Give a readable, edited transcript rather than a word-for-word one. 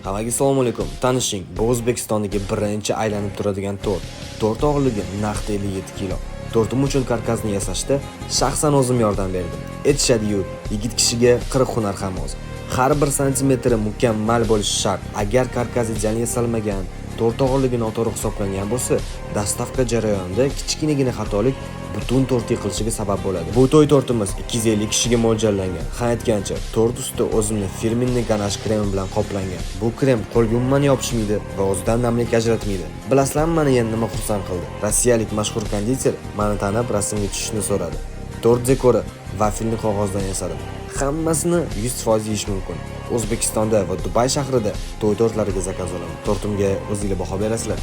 Hammaga assalomu alaykum. Tanishing, bu O'zbekistondagi birinchi aylanib turadigan tort. Tort og'irligi naqd 57 kilo. Tortim uchun karkasni yasashda shaxsan o'zim yordam berdim. Aytishadi-yu, yigit kishiga 40 hunar ham oz. Har bir santimetri mukammal bo'lishi shart. Agar karkas ideal yasalmagan, tort og'irligi noto'g'ri hisoblangan bo'lsa, dastavka jarayonida kichkinagina xatolik butun tort yiqilishiga sabab bo'ladi. Bu to'y tortimiz 250 kishiga mo'ljallangan. Ha aytgancha, tort usti o'zimni firmenniy ganash kremi bilan qoplangan. Bu krem qo'lga umuman yopishmaydi va o'zidan namlik ajratmaydi. Bilasizlarmi, meni endi nima xursand qildi? Rossiyalik mashhur konditer meni tanib rasmga tushishni so'radi. Tort dekori vafelli qog'ozdan yasadim. Hammasini 100% yeyish mumkin. O'zbekistonda va Dubay shahrida to'y tortlariga zakaz olaman. Tortimga o'zingizlar baho berasizlar.